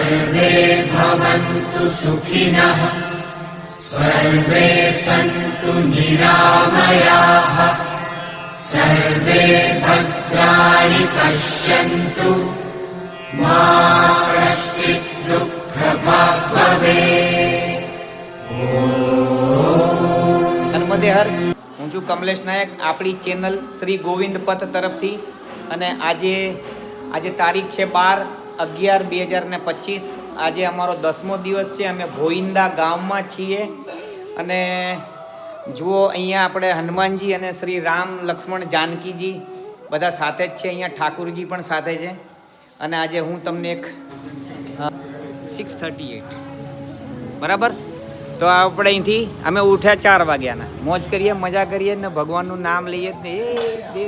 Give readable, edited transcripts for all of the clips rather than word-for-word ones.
सर्वे भवन्तु सुखिनः सर्वे सन्तु निरामयाः सर्वे भद्राणि पश्यन्तु मा कश्चित् दुःखभाग् भवेत्। નર્મદે હર. હું છું કમલેશ નાયક, આપણી ચેનલ શ્રી ગોવિંદ પથ તરફથી. અને આજે તારીખ છે 12/11/2025. આજે અમારો 10મો દિવસ છે. અમે ભોઈંદા ગામમાં છીએ અને જુઓ અહીંયા આપણે હનુમાનજી અને શ્રી રામ લક્ષ્મણ જાનકીજી બધા સાથે જ છે. અહીંયા ઠાકુરજી પણ સાથે છે. અને આજે હું તમને એક 6:38 બરાબર. તો આપણે અહીંથી અમે ઉઠ્યા 4 વાગ્યાના, મોજ કરીએ, મજા કરીએ ને ભગવાનનું નામ લઈએ ને દે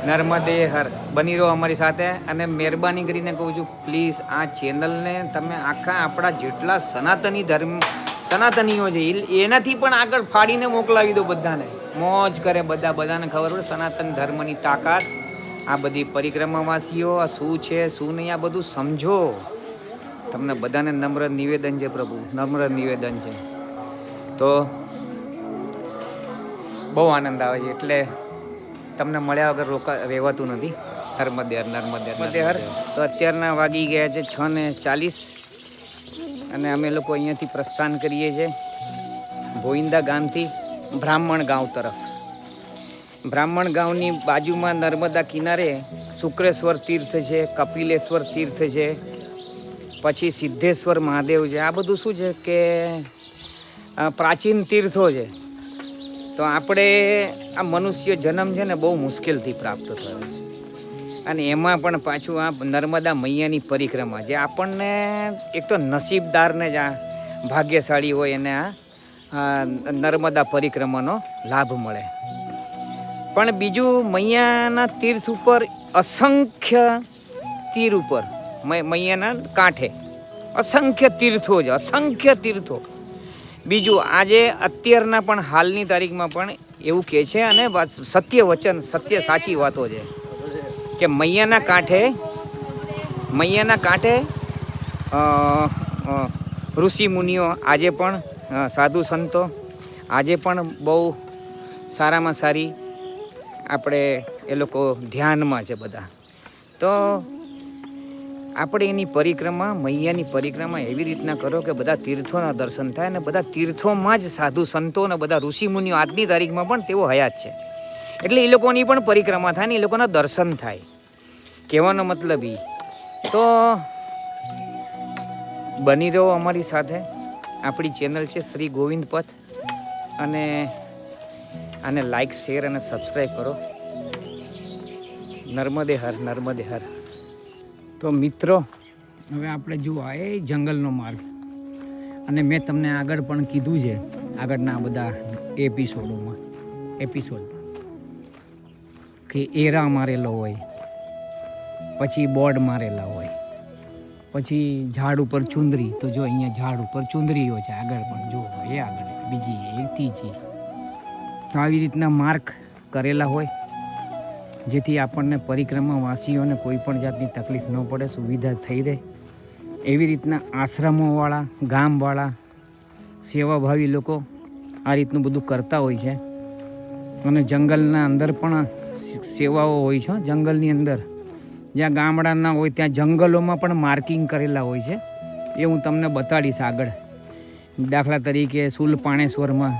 નર્મદે હર. બની રહો અમારી સાથે. અને મહેરબાની કરીને કહું છું, પ્લીઝ આ ચેનલને તમે આખા આપણા જેટલા સનાતનીઓ છે એનાથી પણ આગળ ફાડીને મોકલાવી દો બધાને. મોજ કરે બધાને ખબર પડે સનાતન ધર્મની તાકાત. આ બધી પરિક્રમાવાસીઓ આ શું છે શું નહીં આ બધું સમજો. તમને બધાને નમ્ર નિવેદન છે પ્રભુ, નમ્ર નિવેદન છે. તો બહુ આનંદ આવે છે એટલે તમને મળ્યા વગર રહેવાતું નથી. નર્મદે હર. તો અત્યારના વાગી ગયા છે 6:40 અને અમે લોકો અહીંયાથી પ્રસ્થાન કરીએ છીએ ભોઈંદા ગામથી બ્રાહ્મણ ગાંવ તરફ. બ્રાહ્મણ ગાંવની બાજુમાં નર્મદા કિનારે શુક્રેશ્વર તીર્થ છે, કપિલેશ્વર તીર્થ છે, પછી સિદ્ધેશ્વર મહાદેવ છે. આ બધું શું છે કે પ્રાચીન તીર્થો છે. તો આપણે આ મનુષ્ય જન્મ છે ને બહુ મુશ્કેલથી પ્રાપ્ત થયો છે. અને એમાં પણ પાછું આ નર્મદા મૈયાની પરિક્રમા જે આપણને એક તો નસીબદારને જ આ ભાગ્યશાળી હોય એને આ નર્મદા પરિક્રમાનો લાભ મળે. પણ બીજું મૈયાના તીર્થ ઉપર અસંખ્ય તીર ઉપર મૈયાના કાંઠે અસંખ્ય તીર્થો છે, અસંખ્ય તીર્થો. બીજું આજે અત્યારના પણ હાલની તારીખમાં પણ એવું કહે છે અને સત્ય વચન, સત્ય સાચી વાતો છે કે મૈયાના કાંઠે ઋષિ મુનિઓ આજે પણ સાધુ સંતો આજે પણ બહુ સારામાં સારી આપણે એ લોકો ધ્યાનમાં છે બધા. તો આપણે એની પરિક્રમા, મૈયાની પરિક્રમા એવી રીતના કરો કે બધા તીર્થોના દર્શન થાય અને બધા તીર્થોમાં જ સાધુ સંતો અને બધા ઋષિમુનિઓ આજની તારીખમાં પણ તેઓ હયાત છે. એટલે એ લોકોની પણ પરિક્રમા થાય ને એ લોકોના દર્શન થાય. કહેવાનો મતલબ એ. તો બની રહો અમારી સાથે. આપણી ચેનલ છે શ્રી ગોવિંદ પથ અને આને લાઈક, શેર અને સબસ્ક્રાઈબ કરો. નર્મદે હર, નર્મદે હર. તો મિત્રો હવે આપણે જુઓ એ જંગલનો માર્ગ. અને મેં તમને આગળ પણ કીધું છે આગળના બધા એપિસોડ કે એરા મારેલો હોય, પછી બોર્ડ મારેલા હોય, પછી ઝાડ ઉપર ચુંદરી. તો જો અહીંયા ઝાડ ઉપર ચુંદરીઓ છે આગળ પણ જુઓ, એ આગળ બીજી એ ત્રીજી. તો આવી રીતના માર્ક કરેલા હોય જેથી આપણને પરિક્રમાવાસીઓને કોઈ પણ જાતની તકલીફ ન પડે, સુવિધા થઈ રહે. એવી રીતના આશ્રમોવાળા, ગામવાળા, સેવાભાવી લોકો આ રીતનું બધું કરતા હોય છે. અને જંગલના અંદર પણ સેવાઓ હોય છે. જંગલની અંદર જ્યાં ગામડાના હોય ત્યાં જંગલોમાં પણ માર્કિંગ કરેલા હોય છે. એ હું તમને બતાડીશ આગળ. દાખલા તરીકે સુલપાણેશ્વરમાં,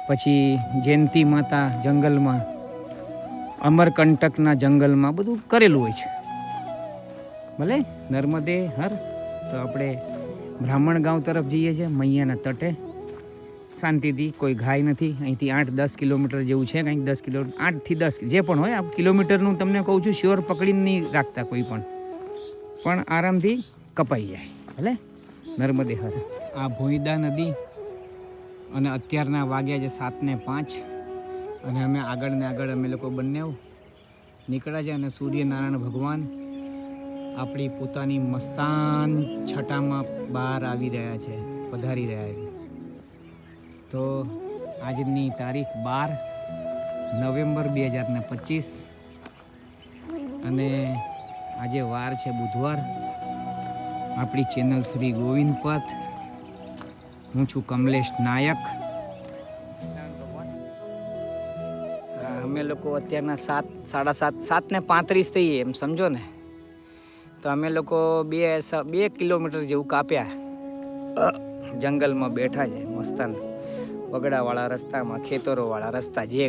પછી જયંતી માતા જંગલમાં, અમરકંટકના જંગલમાં બધું કરેલું હોય છે. ભલે નર્મદે હર. તો આપણે બ્રાહ્મણ ગાંવ તરફ જઈએ છીએ મૈયાના તટે શાંતિથી. કોઈ ઘાય નથી. અહીંથી 8-10 કિલોમીટર જેવું છે, કંઈક 10 કિલોમીટર, 8 થી 10 જે પણ હોય. આ કિલોમીટરનું તમને કહું છું, શ્યોર પકડીને નહીં રાખતા કોઈ પણ આરામથી કપાઈ જાય. ભલે નર્મદે હર. આ ભોઈદા નદી અને અત્યારના વાગ્યા છે 7:05 અને અમે આગળ અમે લોકો બંને નીકળ્યા છે. અને સૂર્યનારાયણ ભગવાન આપણી પોતાની મસ્તાન છટામાં બહાર આવી રહ્યા છે, પધારી રહ્યા છે. તો આજની તારીખ 12 નવેમ્બર 2025 અને આજે વાર છે બુધવાર. આપણી ચેનલ શ્રી ગોવિંદ પથ. હું છું કમલેશ નાયક. અમે લોકો અત્યારના 7:35 થઈએ એમ સમજો ને. તો અમે લોકો 2 કિલોમીટર જેવું કાપ્યા. જંગલમાં બેઠા છે મસ્તાન, વગડાવાળા રસ્તામાં, ખેતરોવાળા રસ્તા જે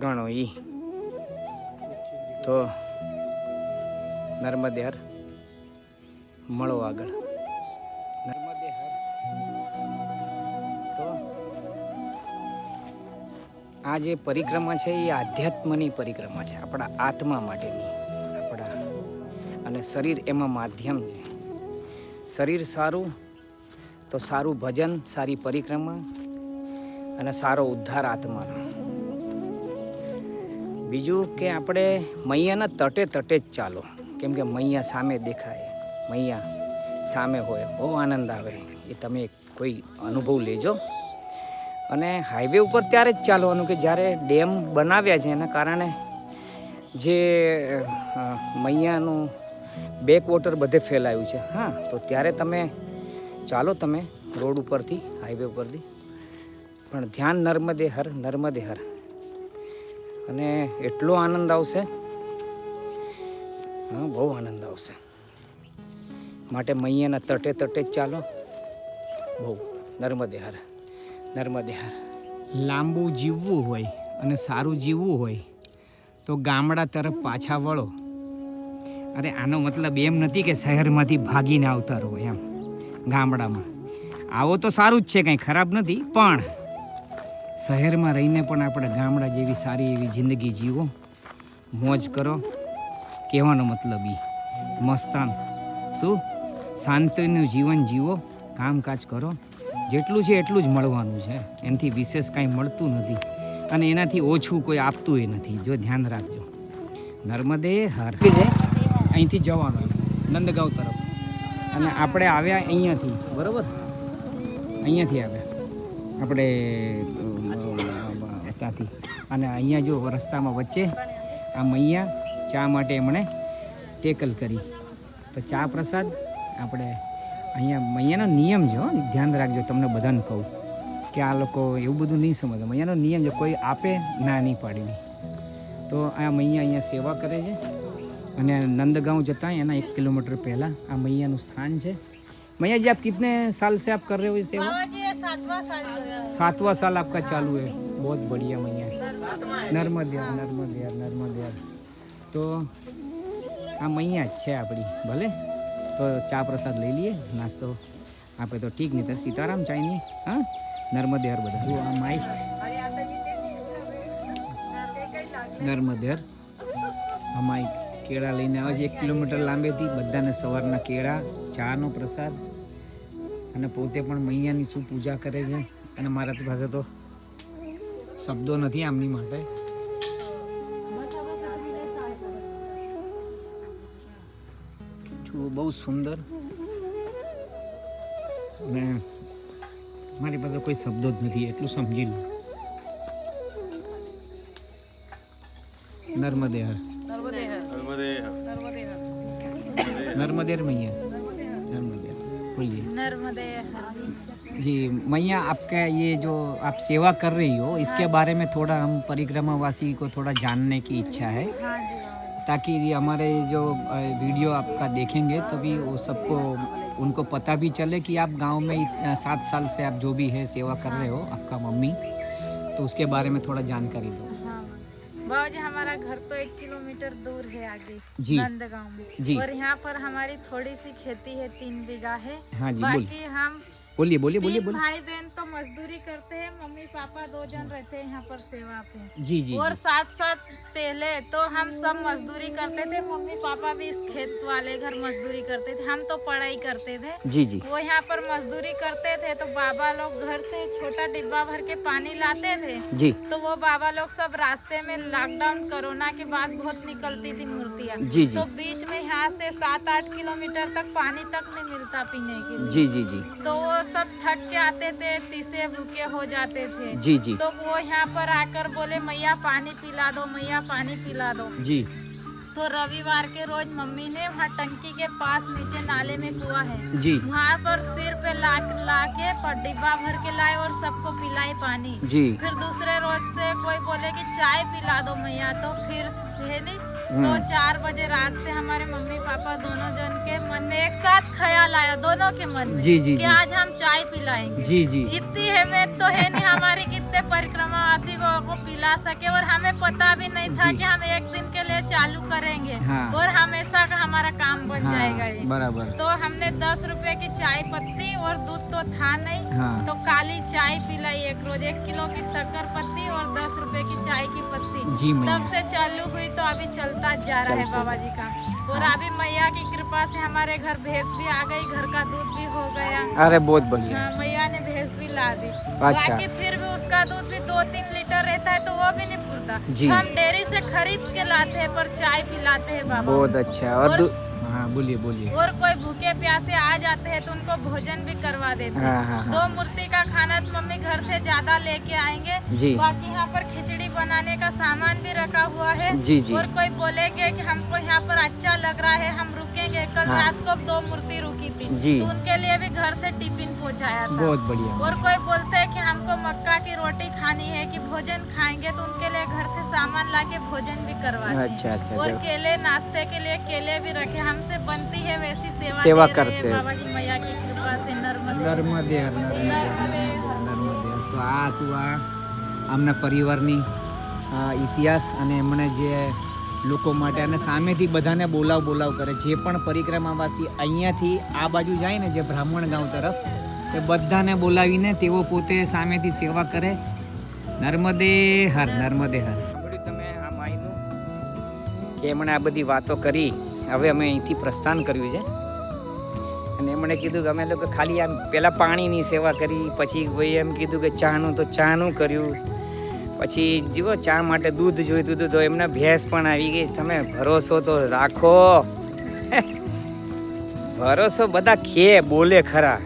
ગણો એ. તો નર્મદે હર મળો આગળ. નર્મદે હર. તો આ જે પરિક્રમા છે એ આધ્યાત્મની પરિક્રમા છે, આપણા આત્મા માટેની. અને શરીર એમાં માધ્યમ છે. શરીર સારું તો સારું ભજન, સારી પરિક્રમા અને સારો ઉદ્ધાર આત્માનો. બીજું કે આપણે મૈયાના તટે જ ચાલો, કેમ કે મૈયા સામે દેખાય, મૈયા સામે હોય, બહુ આનંદ આવે. એ તમે કોઈ અનુભવ લેજો. અને હાઈવે ઉપર ત્યારે જ ચાલવાનું કે જ્યારે ડેમ બનાવ્યા છે એના કારણે જે મૈયાનું બેક વોટર બધે ફેલાયું છે. હા, તો ત્યારે તમે ચાલો, તમે રોડ ઉપરથી, હાઈવે ઉપરથી, પણ ધ્યાન નર્મદે હર, નર્મદે હર. અને એટલો આનંદ આવશે, હા, બહુ આનંદ આવશે. માટે મૈયાના તટે જ ચાલો. બહુ નર્મદે હર, નર્મદે હર. લાંબુ જીવવું હોય અને સારું જીવવું હોય તો ગામડા તરફ પાછા વળો. અરે આનો મતલબ એમ નથી કે શહેરમાંથી ભાગીને આવતા રહો એમ. ગામડામાં આવો તો સારું જ છે, કંઈ ખરાબ નથી, પણ શહેરમાં રહીને પણ આપણે ગામડા જેવી સારી એવી જિંદગી જીવો, મોજ કરો. કહેવાનો મતલબ એ મસ્તાન, શું શાંતિનું જીવન જીવો, કામકાજ કરો. જેટલું છે એટલું જ મળવાનું છે, એનાથી વિશેષ કાંઈ મળતું નથી અને એનાથી ઓછું કોઈ આપતું એ નથી. જો ધ્યાન રાખજો. નર્મદે હર. અહીંથી જવાનું નંદગાંવ તરફ, અને આપણે આવ્યા અહીંયાથી, બરાબર, અહીંયાથી આવ્યા આપણે ત્યાંથી. અને અહીંયા જો રસ્તામાં વચ્ચે આ મૈયા ચા માટે એમણે ટેકલ કરી, તો ચા પ્રસાદ આપણે અહીંયા. મૈયાનો નિયમ છે, ધ્યાન રાખજો. તમને બધાને કહું કે આ લોકો એવું બધું નહીં સમજે. મૈયાનો નિયમ છે, કોઈ આપે ના નહીં પાડવી. તો આ મૈયા અહીંયા સેવા કરે છે. અને नंदगांव जता है ना 1 किलोमीटर पहला आ मैया नु स्थान है। मैया जी आप कितने साल से आप कर रहे हो ये सेवा? जी 7वां साल चल रहा है। 7वां साल आपका चालू है। बहुत बढ़िया मैया। नर्मदे नर्मदे। तो आ मैया है अपनी भले। तो चा प्रसाद ले लिए, नास्तो आपे तो ठीक नहीं। तो सीताराम चाइनी हाँ नर्मदे हर बधा आ माई नर्मदे हर અમારી કેળા લઈને આવે છે 1 કિલોમીટર લાંબેથી. બધાને સવારના કેળા, ચાનો પ્રસાદ, અને પોતે પણ મૈયાની શું પૂજા કરે છે. અને મારા પાસે તો શબ્દો નથી આમની માટે. બહુ સુંદર, અને મારી પાસે કોઈ શબ્દો જ નથી, એટલું સમજી લો. नर्मदे हर नर्मदे मैया नर्मदे बोलिए। नर्मदे जी मैया, आपका ये जो आप सेवा कर रही हो इसके बारे में थोड़ा हम परिक्रमावासी को थोड़ा जानने की इच्छा है। हाँ जी, ताकि हमारे जो वीडियो आपका देखेंगे तभी वो सबको उनको पता भी चले कि आप गांव में 7 साल से आप जो भी है सेवा कर रहे हो, आपका मम्मी, तो उसके बारे में थोड़ा जानकारी दो। बाबा जी हमारा घर तो 1 किलोमीटर दूर है आगे जी, नंदगांव में जी। और यहाँ पर हमारी थोड़ी सी खेती है, 3 बीघा है। हाँ जी, बाकी हम बोलिए बोलिए बोलिए तीन बोलिए। भाई बहन तो मजदूरी करते हैं, मम्मी पापा 2 जन रहते हैं यहाँ पर सेवा पे। जी जी और 7 साल पहले तो हम सब मजदूरी करते थे, मम्मी पापा भी इस खेत वाले घर मजदूरी करते थे, हम तो पढ़ाई करते थे। जी जी वो यहाँ पर मजदूरी करते थे तो बाबा लोग घर से छोटा डिब्बा भर के पानी लाते थे। जी तो वो बाबा लोग सब रास्ते में लॉकडाउन कोरोना के बाद बहुत निकलती थी मूर्तियाँ, जी जी तो बीच में यहाँ से 7-8 किलोमीटर तक पानी तक नहीं मिलता पीने के लिए। जी जी जी तो वो सब थक के आते थे, तीसे भूखे हो जाते थे। जी जी तो वो यहाँ पर आकर बोले मैया पानी पिला दो, मैया पानी पिला दो। जी तो रविवार के रोज मम्मी ने वहाँ टंकी के पास नीचे नाले में कुआं है जी वहाँ पर सिर पे ला के डिब्बा भर के लाए और सबको पिलाई पानी। जी फिर दूसरे रोज से कोई बोले कि चाय पिला दो मैया, तो फिर है नहीं तो 4 बजे रात से हमारे मम्मी पापा दोनों जन के मन में एक साथ ख्याल आया, दोनों के मन में जी जी कि आज हम चाय पिलाएंगे। जी जी इतनी हिम्मत तो है नहीं हमारी कितने परिक्रमावासी को पिला सके, और हमें पता भी नहीं था कि हम एक दिन के लिए चालू करेंगे हाँ। और हमेशा का हमारा काम बन जाएगा ये। बराबर। तो हमने 10 रुपए की चाय पत्ती और दूध तो था नहीं हाँ। तो काली चाय पिलाई एक रोज, 1 किलो की शक्कर पत्ती और 10 रुपए की चाय की पत्ती। जी मैया। तब से चालू हुई तो अभी चलता जा रहा है बाबा जी का। और अभी मैया की कृपा से हमारे घर भैंस भी आ गई, घर का दूध भी हो गया। अरे बहुत बढ़िया। हाँ, मैया ने भैंस भी ला दी। अच्छा। बाकी फिर भी उसका दूध भी 2-3 लीटर रहता है तो वो भी नहीं पूरता। जी। हम डेयरी से खरीद के लाते हैं पर चाय पिलाते हैं बाबा। बहुत अच्छा। और हाँ बोलिए बोलिए। और कोई भूखे प्यासे आ जाते हैं तो उनको भोजन भी करवा देते हैं। हाँ। 2 मूर्ति का खाना तो मम्मी घर से ज्यादा लेके आएंगे। जी। बाकी यहाँ पर खिचड़ी बनाने का सामान भी रखा हुआ है। जी जी। और कोई बोलेंगे कि हमको यहाँ पर अच्छा लग रहा है हम रुकेंगे। कल हाँ। रात को 2 मूर्ति रुकी थी जी। तो उनके लिए भी घर से टिफिन पहुँचाया था। बहुत बढ़िया। और कोई बोलते हैं कि हमको मक्का की रोटी खानी है कि भोजन खाएंगे तो उनके लिए घर से सामान ला के भोजन भी करवाते हैं। अच्छा। और केले नाश्ते के लिए केले भी रखे, हमसे बनती है वैसी सेवा दे रहे हैं करते हैं। बाबा जी मैया की कृपा से। નર્મદે તો આ તું આ આમના પરિવારની ઇતિહાસ અને એમણે જે લોકો માટે અને સામેથી બધાને બોલાવ કરે, જે પણ પરિક્રમાવાસી અહીંયાથી આ બાજુ જાય ને જે બ્રાહ્મણ ગાંવ તરફ, તે બધાને બોલાવીને તેઓ પોતે સામેથી સેવા કરે. નર્મદે હર નર્મદે હર. તમે આ માઈનું કે એમણે આ બધી વાતો કરી. હવે અમે અહીંથી પ્રસ્થાન કર્યું છે અને એમણે કીધું કે અમે લોકો ખાલી આમ પહેલાં પાણીની સેવા કરી, પછી કોઈ એમ કીધું કે ચાનું તો ચાનું કર્યું, પછી જુઓ ચા માટે દૂધ જોઈતું હતું તો એમને ભેંસ પણ આવી ગઈ. તમે ભરોસો તો રાખો, ભરોસો બધા ખે બોલે ખરા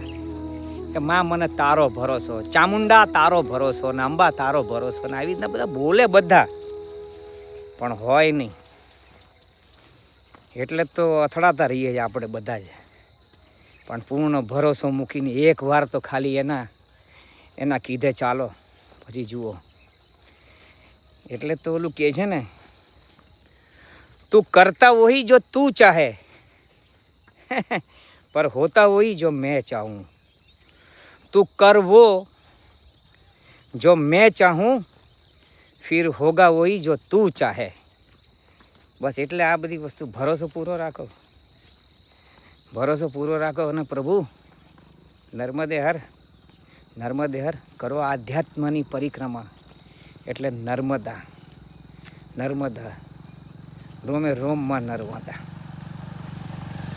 કે માં મને તારો ભરોસો, ચામુંડા તારો ભરોસો ને અંબા તારો ભરોસો ને આવી રીતના બધા બોલે બધા, પણ હોય નહીં. એટલે તો અથડાતા રહીએ છીએ આપણે બધા જ. પણ પૂર્ણ ભરોસો મૂકીને એક વાર તો ખાલી એના કીધે ચાલો, પછી જુઓ. એટલે તો ઓલું કહે છે ને, તું કરતા વહી જો તું ચાહે પર હોતા વહી જો મેં ચાહું. તું કર वो जो मैं चाहूँ फिर होगा वही जो तू चाहे. બસ એટલે આ બધી વસ્તુ ભરોસો પૂરો રાખો, ભરોસો પૂરો રાખો અને પ્રભુ નર્મદે હર કરો આધ્યાત્મની પરિક્રમા. એટલે નર્મદા રોમે રોમમાં નર્મદા.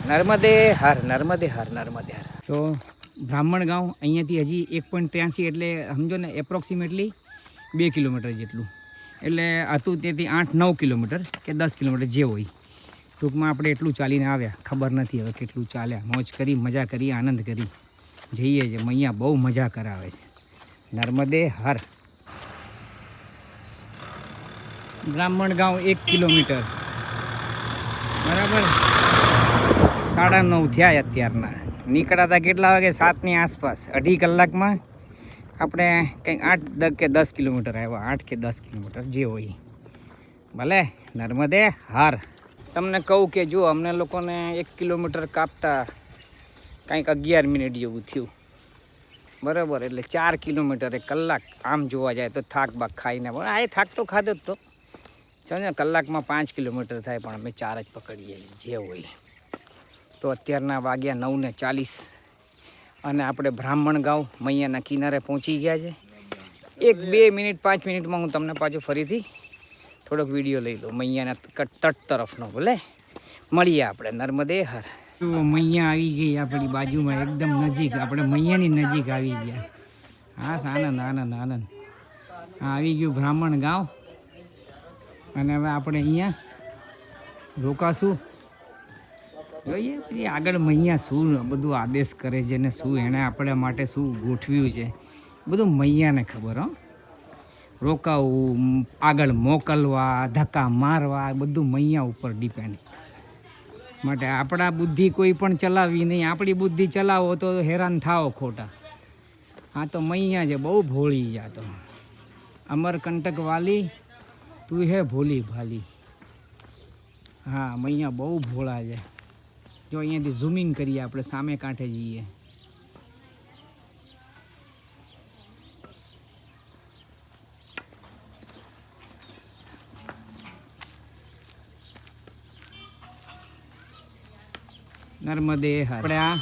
નર્મદે હર. તો બ્રાહ્મણ ગાંવ અહીંયાથી હજી 1.83 એટલે સમજો ને એપ્રોક્સિમેટલી 2 કિલોમીટર જેટલું. એટલે હતું તેથી 8-9 કિલોમીટર કે 10 કિલોમીટર જે હોય. ટૂંકમાં આપણે એટલું ચાલીને આવ્યા, ખબર નથી હવે કેટલું ચાલ્યા. મોજ કરી, મજા કરી, આનંદ કરી, જઈએ છે. મૈયા બહુ મજા કરાવે છે. નર્મદે હર. બ્રાહ્મણ ગાંવ 1 કિલોમીટર બરાબર. 9:30 થયા અત્યારના. નીકળ્યા કેટલા વાગે? 7ની આસપાસ. 2.5 કલાકમાં આપણે કંઈક 8 કે 10 કિલોમીટર આવ્યા. 8 કે 10 કિલોમીટર જે હોય. ભલે નર્મદે હાર. તમને કહું કે જો અમને લોકોને 1 કિલોમીટર કાપતા કંઈક 11 મિનિટ જેવું થયું બરાબર. એટલે 4 કિલોમીટર 1 કલાક આમ જોવા જાય તો થાક બાક ખાઈને, પણ આ થાક તો ખાધો જ તો. સમજો કલાકમાં 5 કિલોમીટર થાય પણ અમે 4 જ પકડીએ જે હોય. તો અત્યારના વાગ્યા 9:40 અને આપણે બ્રાહ્મણ ગાંવ મૈયાના કિનારે પહોંચી ગયા છે. 1-2 મિનિટ 5 મિનિટમાં હું તમને પાછું ફરીથી થોડોક વિડીયો લઈ લઉં મૈયાના તટ તરફનો. ભલે મળીએ આપણે. નર્મદે હર. મૈયા આવી ગઈ આપણી બાજુમાં, એકદમ નજીક. આપણે મૈયાની નજીક આવી ગયા. હા, આનંદ. આવી ગયું બ્રાહ્મણ ગાંવ. અને હવે આપણે અહીંયા રોકાશું. જોઈએ પછી આગળ મૈયા શું બધું આદેશ કરે છે ને શું એણે આપણા માટે શું ગોઠવ્યું છે બધું મૈયાને ખબર. રોકાવું, આગળ મોકલવા, ધક્કા મારવા, બધું મૈયા ઉપર ડિપેન્ડ. માટે આપણા બુદ્ધિ કોઈ પણ ચલાવવી નહીં. આપણી બુદ્ધિ ચલાવો તો હેરાન થાઓ ખોટા. હા તો મૈયા છે, બહુ ભોળી જા તો. અમરકંટક વાલી તું હે ભોલી ભાલી. હા મૈયા બહુ ભોળા છે. જો અહીંયાથી ઝૂમિંગ કરીએ આપણે, સામે કાંઠે જઈએ. નર્મદે હર. આપણે આ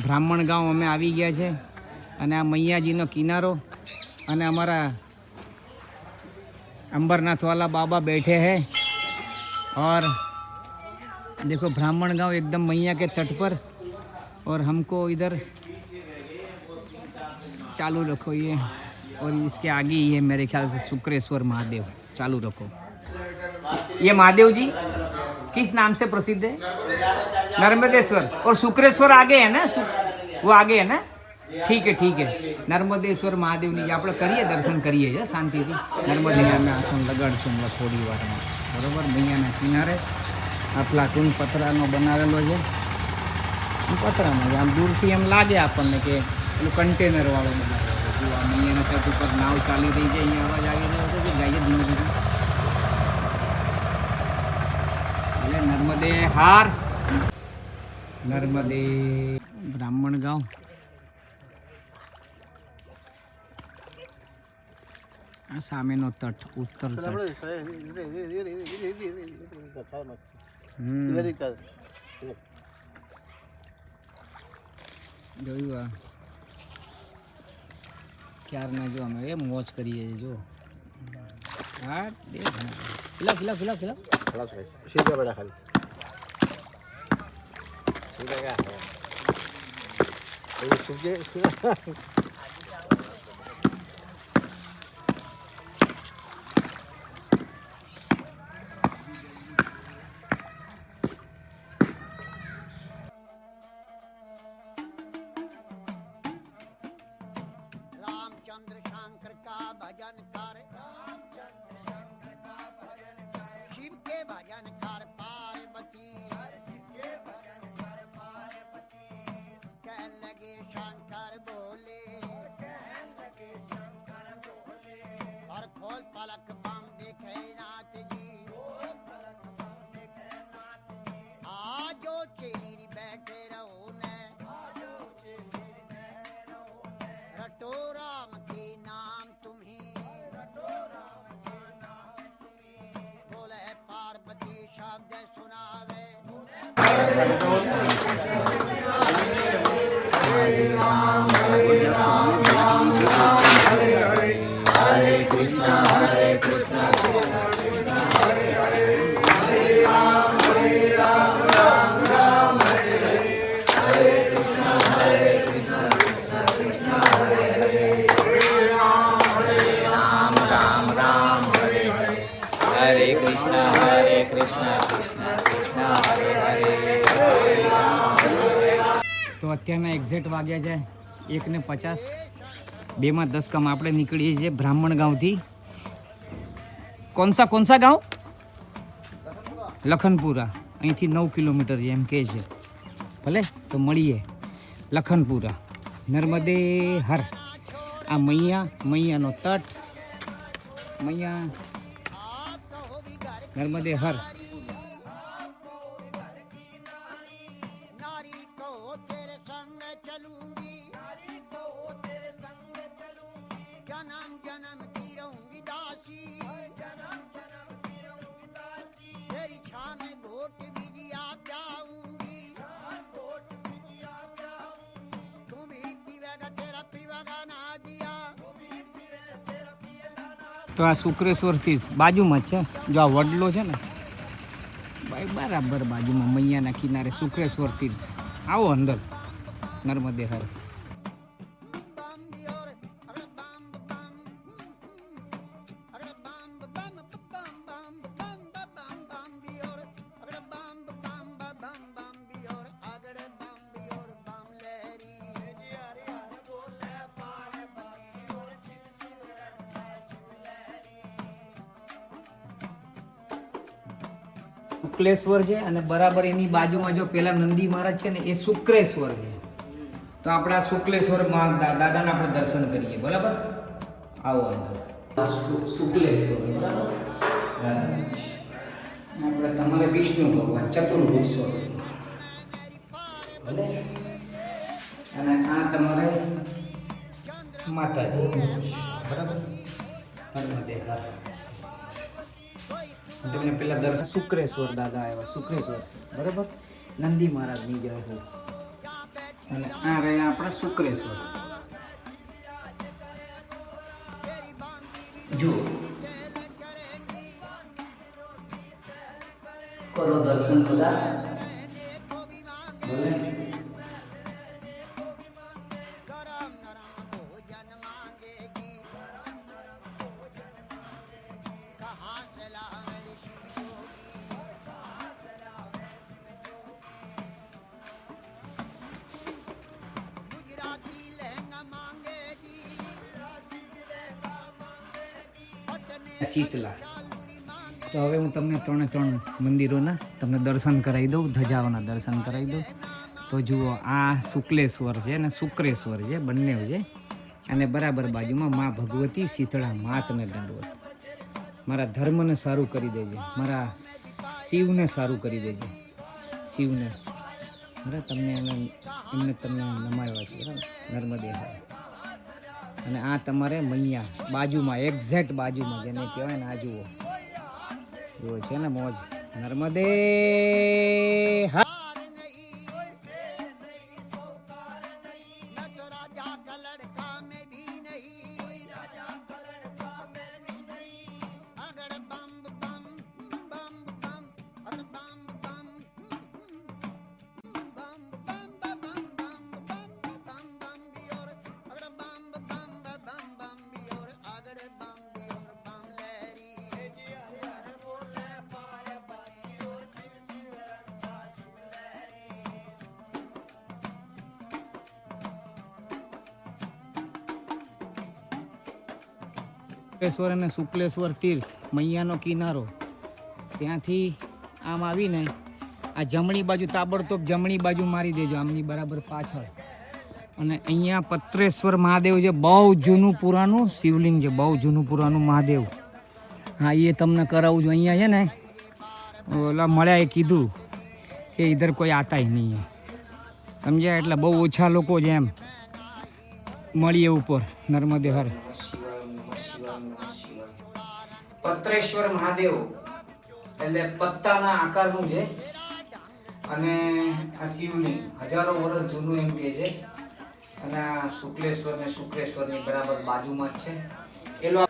બ્રાહ્મણ ગાંવ અમે આવી ગયા છે અને આ મૈયાજીનો કિનારો અને અમારા अंबरनाथ वाला बाबा बैठे हैं और देखो ब्राह्मण गांव एकदम मैया के तट पर और हमको इधर चालू रखो ये और इसके आगे ये मेरे ख्याल से शुक्रेश्वर महादेव चालू रखो। ये महादेव जी किस नाम से प्रसिद्ध है? नर्मदेश्वर और शुक्रेश्वर आगे है ना, वो आगे है ना? ठीक है नर्मदेश्वर महादेवની આપણે કરીએ દર્શન કરીએ છે શાંતિથી. નર્મદે અમે આસન લગાડશું થોડી વારમાં, બરાબર. મૈયાના કિનારે આ પ્લાટૂન પતરાનો બનાવેલો છે. પતરામાં આમ દૂરથી એમ લાગે આપણને કે પેલું કન્ટેનર વાળો બનાવેલો છે. જો આ મૈયાના તટ ઉપર નાવ ચાલી રહી છે, અહીંયા અવાજ આવી રહ્યો છે કે ગાઈએ ધીમે ધીમે. એટલે નર્મદે હાર, નર્મદે બ્રાહ્મણ ગાંવ. આ સામેનો તટ, ઉત્તર તટ. જોયું આ ક્યારના જો અમે એ મોજ કરીએ છીએ. જો હા દે ખીલા ખીલા ખીલા ખીલા સીધા બડા ખાલી સીધા તો અત્યારના એક્ઝેક્ટ વાગ્યા છે 1:50. 2:10 કામ આપણે નીકળીએ છીએ બ્રાહ્મણ ગાંવથી. કોનસા ગાંવ? લખનપુરા. અહીંથી 9 કિલોમીટર છે એમ કહે છે. ભલે તો મળીએ લખનપુરા. નર્મદે હર. આ મૈયાનો તટ. મૈયા નર્મદે હર. તો આ શુક્રેશ્વર તીર્થ બાજુમાં જ છે. જો આ વડલો છે ને ભાઈ બરાબર બાજુમાં મૈયાના કિનારે શુક્રેશ્વર તીર્થ. આવો અંદર નર્મદે હર. શુક્લેશ્વર છે અને બરાબર એની બાજુમાં જો પેલા નંદી મહારાજ છે ને એ શુક્રેશ્વર છે. તો આપણે આ શુક્લેશ્વર દાદાના આપણે દર્શન કરીએ. બરાબર, આવો અંદર શુક્લેશ્વર. બરાબર, આપણે તમારે વિષ્ણુ ભગવાન ચતુર્ભુજ સ્વરૂપ. ભલે, અને આ તમારે માતાજી. બરાબર, નર્મદે હર. તમને પેલા દર્શન શુક્રેશ્વર દાદા આવ્યા. શુક્રેશ્વર બરાબર, નંદી મહારાજની જય હો. અને આ રહ્યા આપણા શુક્રેશ્વર. જો કરો દર્શન બધા. ભલે, શીતલા. તો હવે હું તમને 3 મંદિરોના તમને દર્શન કરાવી દઉં, ધજાઓના દર્શન કરાવી દઉં. તો જુઓ, આ શુક્લેશ્વર છે અને શુક્રેશ્વર છે, બંને છે. અને બરાબર બાજુમાં મા ભગવતી શીતળા માતને દંડવત. મારા ધર્મને સારું કરી દેજે, મારા શિવને સારું કરી દેજે. શિવને બરાબર તમને એમને તમને નમાવ્યા છે. બરાબર, નર્મદે હર. અને આ તમારે મૈયા બાજુમાં, એક્ઝેક્ટ બાજુમાં જેને કહેવાય ને, આ જુઓ છે ને મોજ. નર્મદે હર. શુક્લેશ્વર અને શુક્લેશ્વર તીર્થ, મૈયાનો કિનારો. ત્યાંથી આમ આવીને આ જમણી બાજુ, તાબડતોબ જમણી બાજુ મારી દેજો, આમની બરાબર પાછળ. અને અહીંયા પત્રેશ્વર મહાદેવ છે, બહુ જૂનું પુરાનું શિવલિંગ છે, બહુ જૂનું પુરાનું મહાદેવ. હા, એ તમને કરાવું છું. અહીંયા છે ને ઓલા મળ્યા એ કીધું કે ઇધર કોઈ આતા જ નહીં, સમજ્યા? એટલે બહુ ઓછા લોકો છે એમ મળીએ ઉપર. નર્મદે હર. પત્રેશ્વર મહાદેવ એટલે પત્તાના આકારનું છે. અને આ શિવલિંગ હજારો વર્ષ જૂનું એમ કહે છે. અને આ શુક્લેશ્વર ને શુક્રેશ્વરની બરાબર બાજુમાં જ છે. એલો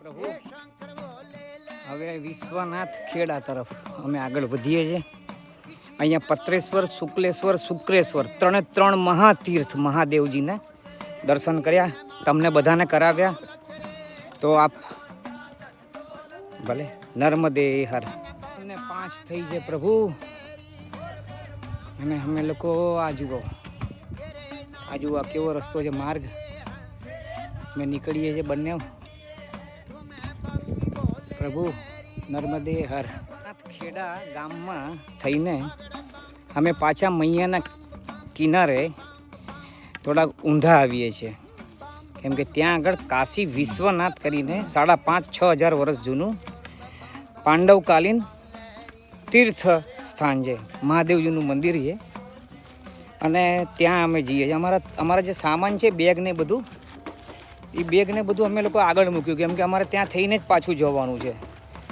પ્રભુ. હવે વિશ્વનાથ ખેડા તરફ અમે આગળ વધીએ છીએ. અહીંયા પત્રેશ્વર, શુક્લેશ્વર, શુક્રેશ્વર 3 મહાતીર્થ મહાદેવજીને દર્શન કર્યા, તમને બધાને કરાવ્યા. તો આપ ભલે. નર્મદે હર. 5 થઈ છે પ્રભુ. અને અમે લોકો આ જુઓ કેવો રસ્તો છે, માર્ગ. અમે નીકળીએ છીએ બંને પ્રભુ. નર્મદે હર. ખેડા ગામમાં થઈને અમે પાછા મૈયાના કિનારે થોડાક ઊંધા આવીએ છીએ. કેમ કે ત્યાં આગળ કાશી વિશ્વનાથ કરીને 5,5-6 હજાર વર્ષ જૂનું પાંડવકાલીન તીર્થ સ્થાન છે, મહાદેવજીનું મંદિર છે. અને ત્યાં અમે જઈએ છીએ. અમારા જે સામાન છે, બેગ ને બધું, એ બેગ ને બધું અમે લોકો આગળ મૂક્યું. કેમ કે અમારે ત્યાં થઈને જ પાછું જવાનું છે.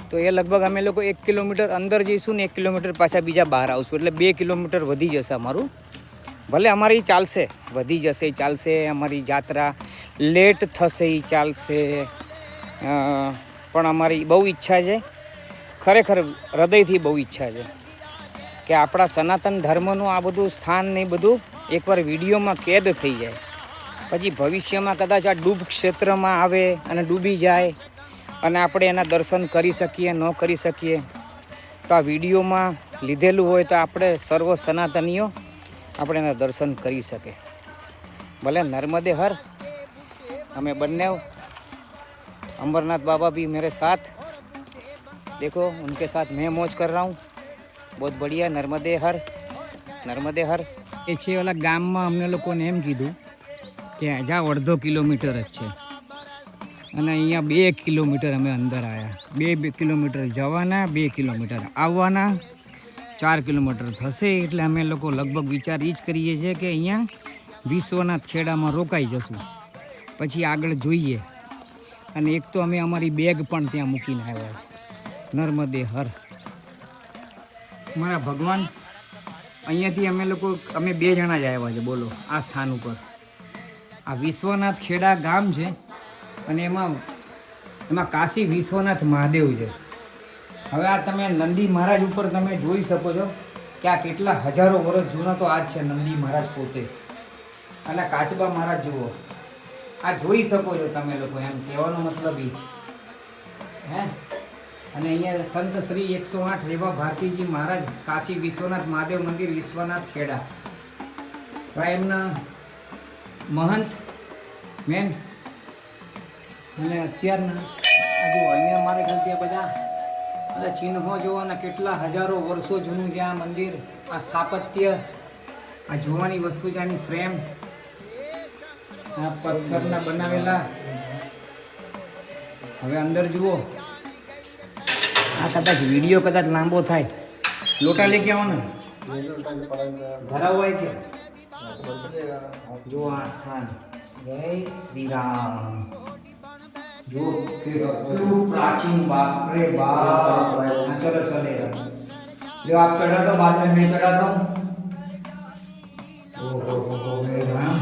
તો એ લગભગ અમે લોકો 1 કિલોમીટર અંદર જઈશું ને 1 કિલોમીટર પાછા બીજા બહાર આવશું. એટલે 2 કિલોમીટર વધી જશે અમારું. ભલે અમારી ચાલશે, વધી જશે, ચાલશે. અમારી યાત્રા લેટ થશે, એ ચાલશે. પણ અમારી બહુ ઈચ્છા છે, ખરેખર હૃદયથી બહુ ઈચ્છા છે કે આપણા સનાતન ધર્મનું આ બધું સ્થાન ને બધું એકવાર વિડીયોમાં કેદ થઈ જાય. પછી ભવિષ્યમાં કદાચ આ ડૂબ ક્ષેત્રમાં આવે અને ડૂબી જાય અને આપણે એના દર્શન કરી શકીએ, ન કરી શકીએ, તો આ વિડીયોમાં લીધેલું હોય તો આપણે સર્વ સનાતનીઓ આપણે એના દર્શન કરી શકે. ભલે. નર્મદે હર. અમે બંને अमरनाथ बाबा भी मेरे साथ, देखो उनके साथ मैं मौज कर रहा हूँ। बहुत बढ़िया। नर्मदे हर, नर्मदे हर। એ છે ઓલા ગામમાં અમને લોકોને એમ કીધું કે જ્યાં 1.5 કિલોમીટર જ છે અને અહીંયા 2 કિલોમીટર અમે અંદર આવ્યા. 2 કિલોમીટર જવાના, 2 કિલોમીટર આવવાના, 4 કિલોમીટર થશે. એટલે અમે લોકો લગભગ વિચાર એ જ કરીએ છીએ કે અહીંયા વિશ્વનાથ ખેડામાં રોકાઈ જશું, પછી આગળ જોઈએ. અને એક તો અમે અમારી બેગ પણ ત્યાં મૂકીને આવ્યા. નર્મદે હર. મારા ભગવાન, અહીંયાથી અમે 2 જણા જ આવ્યા છે. બોલો, આ સ્થાન ઉપર આ વિશ્વનાથ ખેડા ગામ છે અને એમાં કાશી વિશ્વનાથ મહાદેવ છે. હવે આ તમે નંદી મહારાજ ઉપર તમે જોઈ શકો છો કે આ કેટલા હજારો વર્ષ જૂના તો આ જ છે નંદી મહારાજ પોતે. અને કાચબા મહારાજ જુઓ, આ જોઈ શકો છો તમે લોકો. એમ કહેવાનો મતલબ એ હે. અને અહીંયા સંત શ્રી 108 રેવા ભારતીજી મહારાજ, કાશી વિશ્વનાથ મહાદેવ મંદિર, વિશ્વનાથ ખેડા. તો એમના મહંત મેન. અને અત્યારના આ જુઓ અહીંયા મારે ગલતી બધા ચિહ્નો જોવાના, કેટલા હજારો વર્ષો જૂનું છે આ મંદિર. આ સ્થાપત્ય, આ જોવાની વસ્તુ છે. આની ફ્રેમ, આ પથ્થરના બનાવેલા. હવે અંદર જુઓ. આ કદાચ વિડીયો કદાચ લાંબો થાય. લોટા લઈ કે આવો ને, ભરાવો હોય કે જો આ સ્થાન. જય શ્રી રામ. જો કેટલું પ્રાચીન, बाप रे बाप. चलो चलेगा. जो आप चढ़ा दो, बाद में मैं चढ़ाता हूँ. ओहो राम,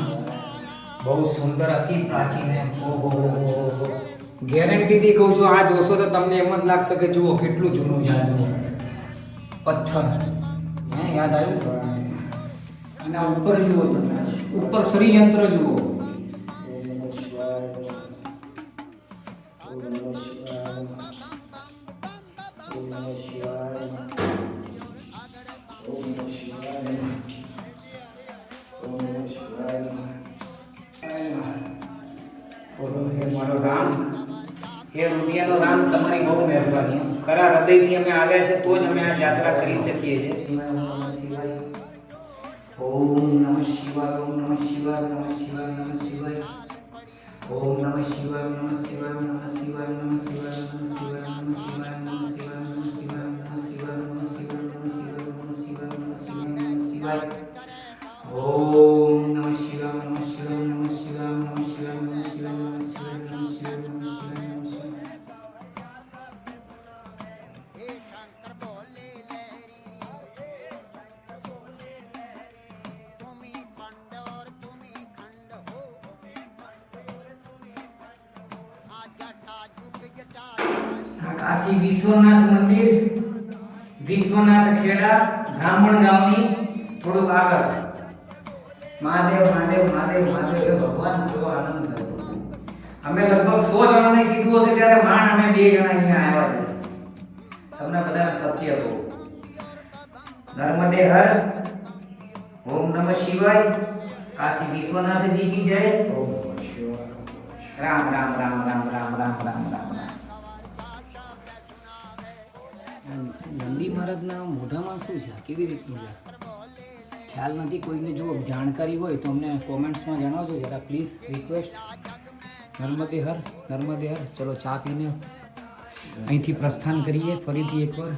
बहुत सुंदर, अति प्राचीन है. ओहो ગેરંટીથી કહું છું, આ જોશો તો તમને એમ જ લાગશે કે જુઓ કેટલું જૂનું છે. આ જુઓ પથ્થર, હે યાદ આવ્યું. અને આ ઉપર જુઓ તમે, ઉપર શ્રીયંત્ર જુઓ. મારો રામ, હે રુદિયાનો રામ, તમારી બહુ મહેરબાની. ખરા હૃદયથી અમે આવ્યા છે તો જ અમે આ યાત્રા કરી શકીએ છીએ. ઓમ નમઃ શિવાય, ઓમ નમઃ શિવાય, નમઃ શિવાય, નમઃ શિવાય. ઓમ નમઃ શિવાય, નમઃ શિવાય, નમઃ શિવાય, નમઃ શિવાય, નમઃ શિવાય, નમઃ શિવાય, નમઃ શિવાય, નમઃ શિવાય, નમઃ શિવાય, નમઃ શિવાય, નમઃ શિવાય, નમઃ શિવાય, નમઃ શિવાય, નમઃ શિવાય. ઓમ નમઃ શિવાય, નમઃ શિવાય, નમઃ શિવાય, નમઃ શિવાય, નમઃ શિવાય, નમઃ શિવાય, નમઃ શિવાય, નમઃ શિવાય. કાશી વિશ્વનાથ મંદિર, વિશ્વનાથ ખેડા, બ્રાહ્મણ ગામની થોડુંક આગળ. મહાદેવ મહાદેવ મહાદેવ મહાદેવ. હે ભગવાન, કેવો આનંદ થયો. અમે લગભગ 100 જણાને કીધું હશે ત્યારે માંડ અમે 2 જણા અહીંયા આવ્યા છે. તમને બધાને સત્ય કહું. નર્મદે હર. ઓમ નમઃ શિવાય. કાશી વિશ્વનાથજી કી જય. ઓમ નમઃ શિવાય. રામ રામ રામ રામ રામ રામ રામ રામ. નંદી મહારાજના મોઢામાં શું છે, કેવી રીતનું છે ખ્યાલ નથી. કોઈને જો જાણકારી હોય તો અમને કોમેન્ટ્સમાં જણાવજો જરા પ્લીઝ, રિક્વેસ્ટ. નર્મદે હર, નર્મદે હર. ચલો ચા પીને અહીંથી પ્રસ્થાન કરીએ ફરીથી એકવાર.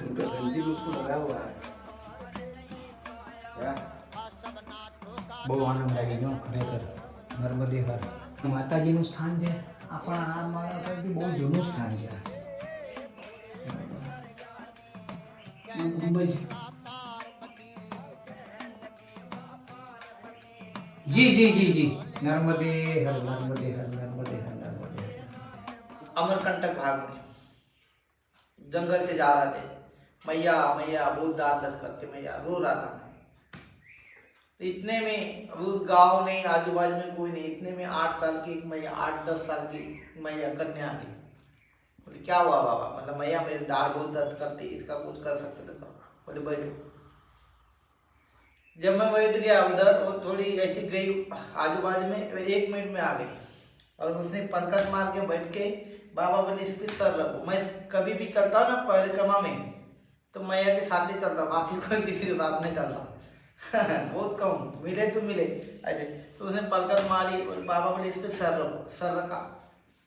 બહુ આનંદ આવી ગયો ખરેખર. નર્મદે હર માતાજીનું સ્થાન છે. આપણા આ માતાજી બહુ જૂનું સ્થાન છે. जी जी जी जी. नर्मदे हर, नर्मदे हर, नर्मदे हर, नर्मदे हर. अमरकंटक भाग में जंगल से जा रहे थे, मैया मैया बहुत दर्द करते, मैया रो रहा था मैं. तो इतने में अब उस गांव नहीं, आजू बाजू में कोई नहीं, इतने में 8 साल की मैया, 8-10 साल की मैया कन्या आ गई. बोले क्या हुआ बाबा, मतलब मैया मेरी दाढ़ बहुत दर्द करती, इसका कुछ कर सकते तो करो. बोले बैठो. जब मैं बैठ गया उधर, वो थोड़ी ऐसी गई आजू बाजू में, 1 मिनट में आ गई और उसने पंकज मार के बैठ के बाबा बोले इस पे सर रखो। मैं कभी भी चलता हूँ ना परिक्रमा में तो मैया के साथ ही चलता, बाकी कोई किसी के साथ नहीं चलता। बहुत कम मिले तो मिले ऐसे। तो उसने पलकर मारी और बाबा बोले इस पे सर रखो, सर रखा।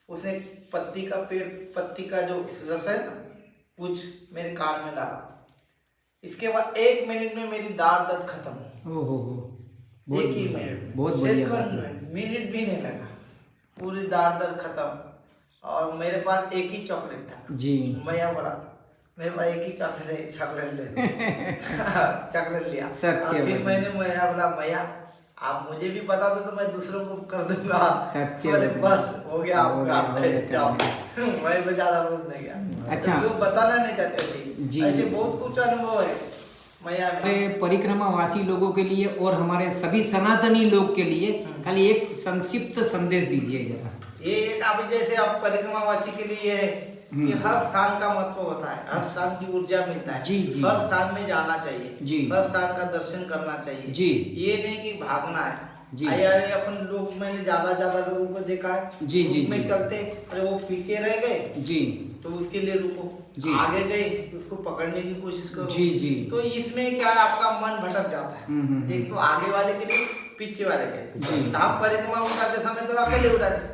उसने पत्ती का पेड़, पत्ती का जो रस है ना कुछ मेरे कान में डाला। इसके बाद 1 मिनट में मेरी दाढ़ दर्द खत्म। ओहो, एक ही मिनट, बहुत बढ़िया बात है। सेकंड मिनट भी नहीं लगा, पूरी दाढ़ दर्द खत्म। और मेरे पास एक ही चॉकलेट था जी। मैया बोला मेरे पास एक ही चॉकलेट ले चॉकलेट लिया। सत्य और फिर भाई। मैंने मैया बोला मैया आप मुझे भी बता दो तो मैं दूसरों को कर दूंगा। सत्य बोले भाई। बस हो गया आपका, हो गया, जाओ। मैं भी ज्यादा बोल नहीं गया। अच्छा। तो बताना नहीं चाहते जी। थे, ऐसे बहुत कुछ अनुभव है मैया में। हमारे परिक्रमावासी लोगों के लिए और हमारे सभी सनातनी लोग के लिए खाली एक संक्षिप्त संदेश दीजिए जरा। ये एक आप जैसे आप परिक्रमावासी के लिए है कि हर स्थान का महत्व होता है, हर स्थान की ऊर्जा मिलता है। जी, जी। हर स्थान में जाना चाहिए जी। हर स्थान का दर्शन करना चाहिए जी। ये नहीं कि भागना है जी। अरे अपन लोग मैंने ज्यादा लोगों को देखा है जी, जी, ग्रुप में जी। चलते अरे वो पीछे रह गए जी तो उसके लिए रुको, जी। आगे गए तो उसको पकड़ने की कोशिश करो। जी, जी। तो इसमें क्या है आपका मन भटक जाता है। एक तो आगे वाले के लिए पीछे वाले के जी। लिए। आप परिक्रमा उठाते समय तो अकेले उठाते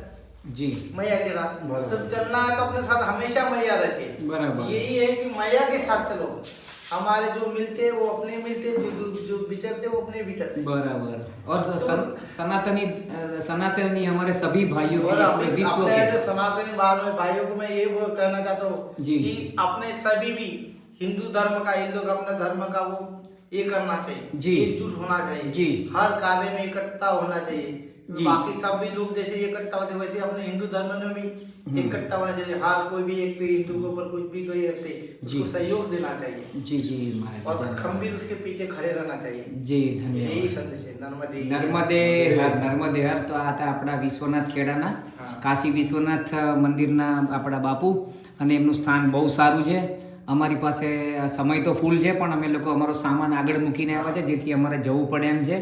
जी मैया के साथ, बराबर। तो चलना है तो अपने साथ हमेशा मैया रहती है। बराबर। यही है कि मैया के साथ चलो। हमारे जो मिलते हैं वो अपने मिलते, जो बिछड़ते वो अपने बिछड़ते। बराबर। और सनातनी हमारे सभी भाइयों के और लिए, पूरे विश्व अपने के। जो सनातनी बाहर में भाइयों को मैं ये कहना चाहता हूँ जी। कि अपने सभी भी हिंदू धर्म का, इन लोग अपने धर्म का वो ये करना चाहिए, जी। एकजुट होना चाहिए। जी। हर कार्य में इकट्ठा होना चाहिए। जी। बाकी सब भी लोग जैसे इकट्ठा होते वैसे अपने हिंदू धर्म में भी इकट्ठा होना चाहिए। हर कोई भी एक भी हिंदू के ऊपर कुछ भी कोई रखते जी। उसको सहयोग देना चाहिए जी जी महाराज, और धन्यवाद। खंबीर उसके पीछे खड़े रहना चाहिए। जी यही धन्यवाद। संदेश है। नर्मदे નર્મદે હર તો આ હતા આપણા વિશ્વનાથ ખેડાના હા. કાશી વિશ્વનાથ મંદિરના આપણા બાપુ, અને એમનું સ્થાન બહુ સારું છે. અમારી પાસે સમય તો ફૂલ છે પણ અમે લોકો અમારો સામાન આગળ મૂકીને આવ્યા છે જેથી અમારે જવું પડે એમ છે.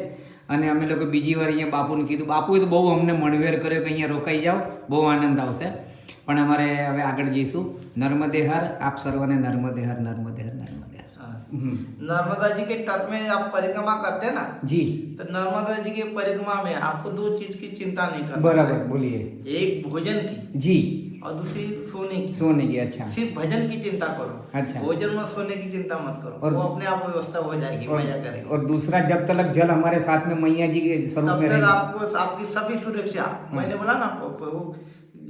અને અમે લોકો બીજી વાર અહીંયા બાપુને કીધું, બાપુએ તો બહુ અમને મણવેર કર્યો કે અહીંયા રોકાઈ જાઓ, બહુ આનંદ આવશે. પણ અમારે હવે આગળ જઈશું. નર્મદે હર, આપ સર્વને નર્મદે હર, નર્મદે હર, નર્મદે હર. नर्मदा जी के तट में आप परिक्रमा करते हैं ना, જી तो नर्मदा जी के परिक्रमा में आपको 2 चीज की चिंता नहीं करनी। બરાબર, બોલીએ. एक भोजन की जी और दूसरी सोने की। सोने की, अच्छा सिर्फ भजन की चिंता करो, अच्छा। भोजन में सोने की चिंता मत करो। और- वो अपने आप व्यवस्था हो जाएगी, मजा करेगी। और दूसरा, जब तक जल हमारे साथ में मैया जी के स्वरूप तब में तक रहेगा। आपको आपकी सभी सुरक्षा, मैंने बोला ना आपको, वो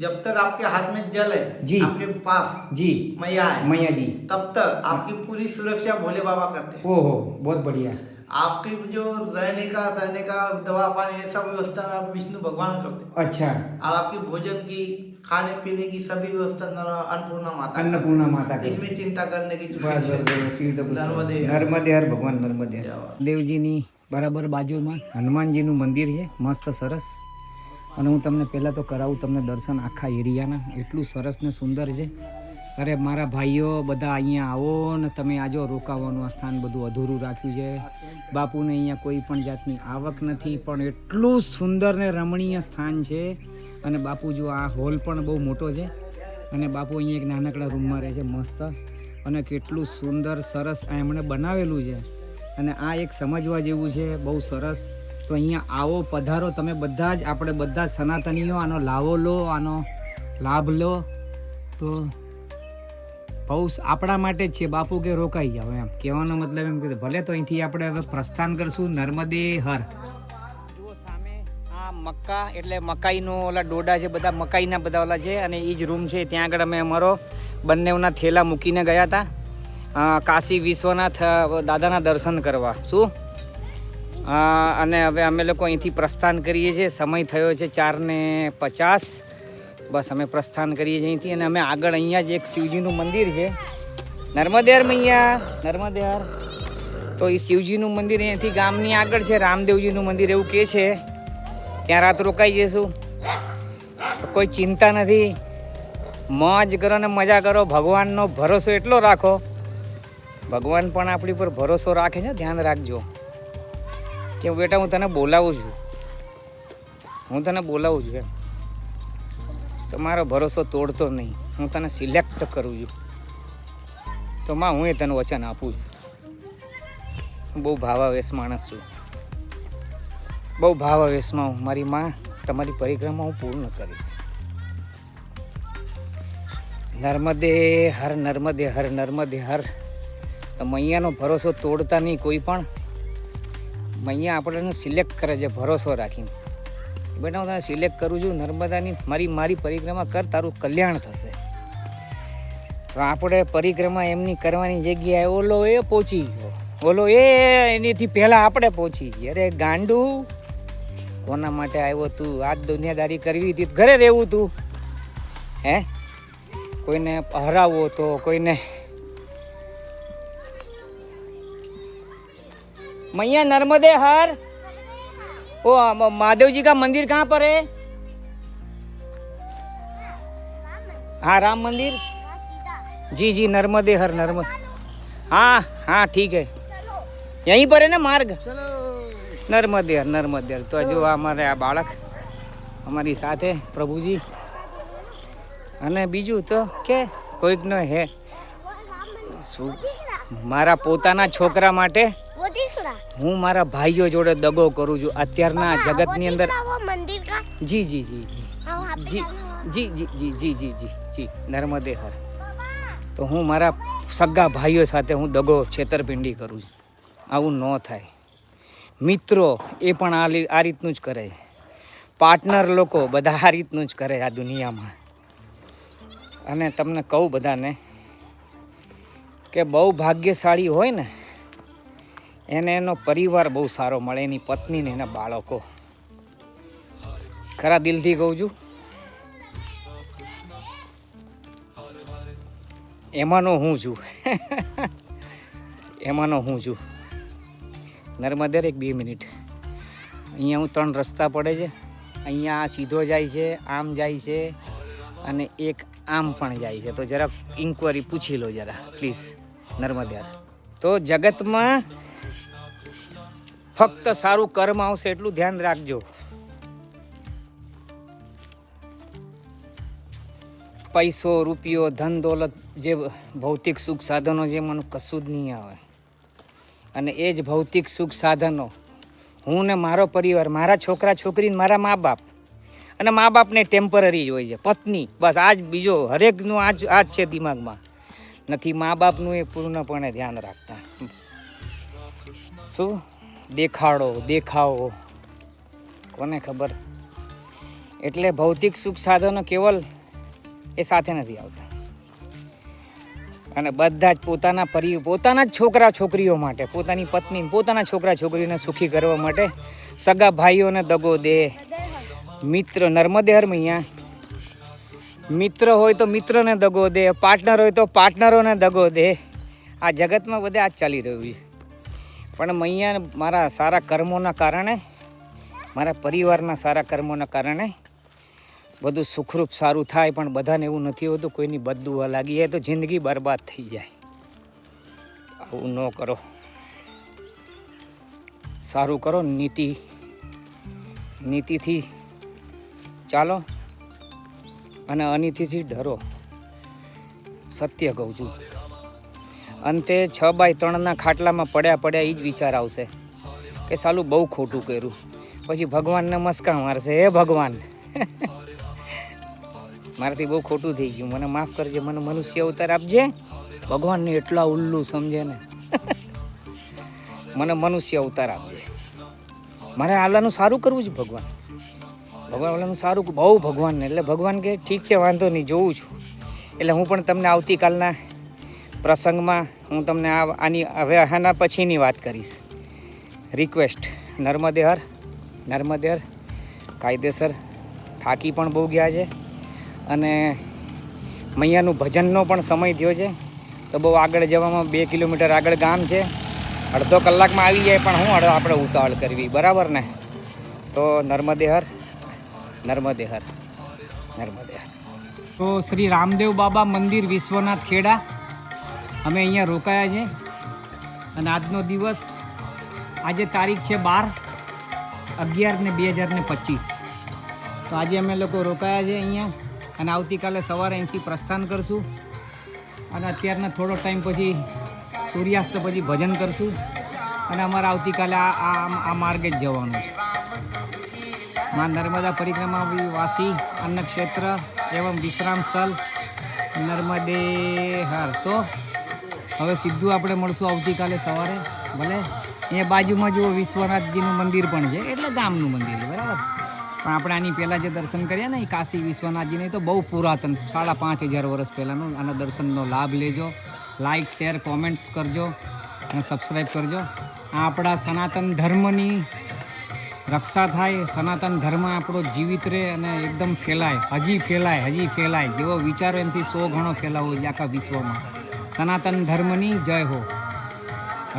जब तक आपके हाथ में जल है, जी। आपके पास जी मैया है, मैया जी, तब तक आपकी पूरी सुरक्षा भोले बाबा करते हैं। ओहो बहुत बढ़िया। आपकी जो रहने का, सहने का, दवा पानी ये सब व्यवस्था आप विष्णु भगवान करते हैं। अच्छा, और आपकी भोजन की, खाने पीने की सभी व्यवस्था अन्नपूर्णा माता अन्नपूर्णा माता की। इसमें चिंता करने की બસ બસ બસ, સીધો ગુસ્સો. नर्मदे નર્મદે હર ભગવાન, નર્મદે હર. જય બાબા. દેવજીની બરાબર બાજુમાં હનુમાનજીનું મંદિર છે, મસ્ત સરસ. અને હું તમને પહેલાં તો કરાવું તમને દર્શન આખા એરિયાના, એટલું સરસ ને સુંદર છે. અરે મારા ભાઈઓ બધા અહીંયા આવો ને તમે આજો, રોકાવાનું આ સ્થાન બધું અધૂરું રાખ્યું છે. બાપુને અહીંયા કોઈ પણ જાતની આવક નથી, પણ એટલું સુંદર ને રમણીય સ્થાન છે. અને બાપુ જો આ હોલ પણ બહુ મોટો છે, અને બાપુ અહીંયા એક નાનકડા રૂમમાં રહે છે મસ્ત. અને કેટલું સુંદર સરસ આ એમણે બનાવેલું છે. અને આ એક સમજવા જેવું છે, બહુ સરસ. તો અહીંયા આવો, પધારો તમે બધા જ, આપણે બધા સનાતનીઓ આનો લાવો લો, આનો લાભ લો. તો બહુ આપણા માટે જ છે. બાપુ કે રોકાઈ જાઓ, એમ કહેવાનો મતલબ એમ કે ભલે તો અહીંથી આપણે હવે પ્રસ્થાન કરશું નર્મદે હર. જુઓ સામે આ મક્કા, એટલે મકાઈનો ઓલા ડોડા છે, બધા મકાઈના બધા ઓલા છે. અને એ જ રૂમ છે, ત્યાં આગળ અમે અમારો બંનેના થેલા મૂકીને ગયા હતા કાશી વિશ્વનાથ દાદાના દર્શન કરવા. શું અને હવે અમે લોકો અહીંથી પ્રસ્થાન કરીએ છીએ. સમય થયો છે 4:50. બસ અમે પ્રસ્થાન કરીએ છીએ અહીંથી. અને અમે આગળ અહીંયા જ એક શિવજીનું મંદિર છે, નર્મદે હર મૈયા, નર્મદે હર. તો એ શિવજીનું મંદિર અહીંયાથી ગામની આગળ છે, રામદેવજીનું મંદિર એવું કહે છે. ત્યાં રાત રોકાઈ જઈશું. કોઈ ચિંતા નથી, મોજ કરો ને મજા કરો. ભગવાનનો ભરોસો એટલો રાખો, ભગવાન પણ આપણી પર ભરોસો રાખે છે. ધ્યાન રાખજો કે બેટા હું તને બોલાવું છું, હું તને બોલાવું છું. તો મારો ભરોસો તોડતો નહીં. હું તને સિલેક્ટ કરું છું તો માં હું તને વચન આપું છું. હું બહુ ભાવાવેશ માણસ છું, બહુ ભાવાવેશમાં હું. મારી માં તમારી પરિક્રમા હું પૂર્ણ કરીશ. નર્મદે હર, નર્મદે હર, નર્મદે હર. તો મૈયાનો ભરોસો તોડતા નહીં કોઈ પણ. મૈયા આપણને સિલેક્ટ કરે છે ભરોસો રાખીને. બેટા હું તને સિલેક્ટ કરું છું, નર્મદાની મારી પરિક્રમા કર, તારું કલ્યાણ થશે. તો આપણે પરિક્રમા એમની કરવાની જગ્યાએ ઓલો એ પહોંચી ગયો, ઓલો એનીથી પહેલાં આપણે પહોંચી ગયા. અરે ગાંડું, કોના માટે આવ્યો તું? આજ દુનિયાદારી કરવી હતી, ઘરે રહેવું તું? હે, કોઈને હરાવવો તો, કોઈને मैया नर्मदे हर। ओ महादेव जी का मंदिर कहाँ पर है? हाँ राम मंदिर। जी जी नर्मदे हर, नर्मदे। हाँ हाँ ठीक है, यहीं पर है ना मार्ग। नर्मदे हर, नर्मदे हर। तो जो हमारे आ बालक हमारी साथ है प्रभुजी, અને બીજું તો કે કોઈક નો હે મારા પોતાના છોકરા માટે હું મારા ભાઈઓ જોડે દગો કરું છું અત્યારના જગતની અંદર. જી જી જી જી જી જી જી જી જી જી જી નર્મદે હર. તો હું મારા સગા ભાઈઓ સાથે હું દગો છેતરપિંડી કરું છું. આવું ન થાય. મિત્રો એ પણ આ રીતનું જ કરે. પાર્ટનર લોકો બધા આ રીતનું જ કરે આ દુનિયામાં. અને તમને કહું બધાને કે બહુ ભાગ્યશાળી હોય ને એને એનો પરિવાર બહુ સારો મળે, એની પત્ની ને એના બાળકો. ખરા દિલથી કહું છું. એમાંનો હું છું. એમાંનો હું છું. નર્મદે એક 2 મિનિટ. અહીંયા હું 3 રસ્તા પડે છે. અહીંયા આ સીધો જાય છે, આમ જાય છે અને એક આમ પણ જાય છે. તો જરા ઇન્ક્વાયરી પૂછી લો જરા પ્લીઝ નર્મદે. તો જગતમાં ફક્ત સારું કર્મ આવશે એટલું ધ્યાન રાખજો. પૈસો, રૂપિયો, ધન દોલત, જે ભૌતિક સુખ સાધનો છે એમાં કશું જ નહીં આવે. અને એ જ ભૌતિક સુખ સાધનો હું ને મારો પરિવાર, મારા છોકરા છોકરી, મારા મા બાપ, અને મા બાપને ટેમ્પરરી જ હોય છે, પત્ની, બસ આજ બીજો હરેકનું આજ છે દિમાગમાં. નથી મા બાપનું એ પૂર્ણપણે ધ્યાન રાખતા. શું દેખાવો કોને ખબર. એટલે ભૌતિક સુખ સાધનો કેવલ એ સાથે નથી આવતા. અને બધા જ પોતાના જ છોકરા છોકરીઓ માટે, પોતાની પત્ની, પોતાના છોકરા છોકરીઓને સુખી કરવા માટે સગા ભાઈઓને દગો દે. મિત્ર નર્મદે હર મૈયા. મિત્ર હોય તો મિત્રને દગો દે, પાર્ટનર હોય તો પાર્ટનરોને દગો દે. આ જગતમાં બધે આ જ ચાલી રહ્યું છે. પણ મૈયા મારા સારા કર્મોના કારણે, મારા પરિવારના સારા કર્મોના કારણે બધું સુખરૂપ સારું થાય. પણ બધાને એવું નથી હોતું. કોઈની બદદુઆ લાગી જાય તો જિંદગી બરબાદ થઈ જાય. આવું ન કરો. સારું કરો, નીતિથી ચાલો અને અનીતિથી ડરો. સત્ય કહું છું. અંતે 6x3 ખાટલામાં પડ્યા એ જ વિચાર આવશે કે સાલું બહુ ખોટું કર્યું. પછી ભગવાનને મસ્કા મારશે, હે ભગવાન મારાથી બહુ ખોટું થઈ ગયું, મને માફ કરજે, મને મનુષ્ય અવતાર આપજે. ભગવાનને એટલા ઉલ્લુ સમજે ને. મને મનુષ્ય અવતાર આપજે. મારે આલાનું સારું કરવું છે. ભગવાન સારું બહુ ભગવાનને. એટલે ભગવાન કે ઠીક છે, વાંધો નહીં, જોઉં છું. એટલે હું પણ તમને આવતીકાલના પ્રસંગમાં હું તમને હવે આના પછીની વાત કરીશ. રિક્વેસ્ટ નર્મદે હર, કાયદેસર. થાકી પણ બહુ ગયા છે અને મૈયાનું ભજનનો પણ સમય થયો છે. તો બહુ આગળ જવામાં 2 કિલોમીટર આગળ ગામ છે. અડધો કલાકમાં આવી જાય, પણ આપણે ઉતાવળ કરવી, બરાબર ને? તો નર્મદે હર. તો શ્રી રામદેવ બાબા મંદિર, વિશ્વનાથ ખેડા અમે અહીંયા રોકાયા છે. અને આજનો દિવસ, આજે તારીખ છે 12/11/2025. તો આજે અમે લોકો રોકાયા છે અહીંયા અને આવતીકાલે સવારે અહીંથી પ્રસ્થાન કરશું અને અત્યારના થોડો ટાઈમ પછી સૂર્યાસ્ત પછી ભજન કરશું અને અમારે આવતીકાલે આ માર્ગે જ જવાનું છે. માં નર્મદા પરિક્રમા વાસી અન્ન ક્ષેત્ર એવં વિશ્રામ સ્થળ નર્મદે હર. તો હવે સીધું આપણે મળશું આવતીકાલે સવારે. ભલે અહીંયા બાજુમાં જુઓ વિશ્વનાથજીનું મંદિર પણ છે, એટલે ગામનું મંદિર છે, બરાબર. પણ આપણે આની પહેલાં જે દર્શન કર્યા ને એ કાશી વિશ્વનાથજીને તો બહુ પુરાતન 5500 વર્ષ પહેલાંનું. આના દર્શનનો લાભ લેજો. લાઇક શેર કોમેન્ટ્સ કરજો અને સબસ્ક્રાઈબ કરજો. આ આપણા સનાતન ધર્મની રક્ષા થાય, સનાતન ધર્મ આપણો જીવિત રહે અને એકદમ ફેલાય, હજી ફેલાય. જેવો વિચારો એનાથી 100 ગણો ફેલાવો છે આખા વિશ્વમાં. સનાતન ધર્મની જય હો.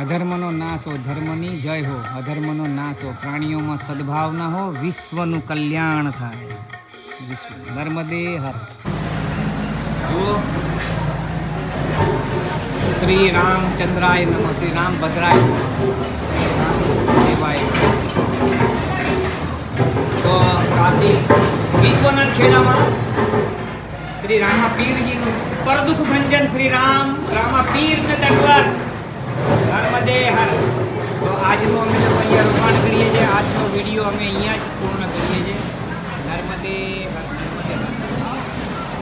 અધર્મનો નાશ હો, ધર્મની જય હો. અધર્મનો નાશ હો, પ્રાણીઓમાં સદભાવના હો, વિશ્વનું કલ્યાણ થાય. વિશ્વ નર્મદે હર. જુઓ, શ્રી રામચંદ્રાય નમઃ, શ્રી રામભદ્રાય દેવાય. તો કાશી વિશ્વનાથ ખેડામાં શ્રી રામા પીરજીનું પર દુઃખ ભંજન શ્રી રામા પીર ને દરબાર નર્મદે હર. તો આજનું અમે અહીંયા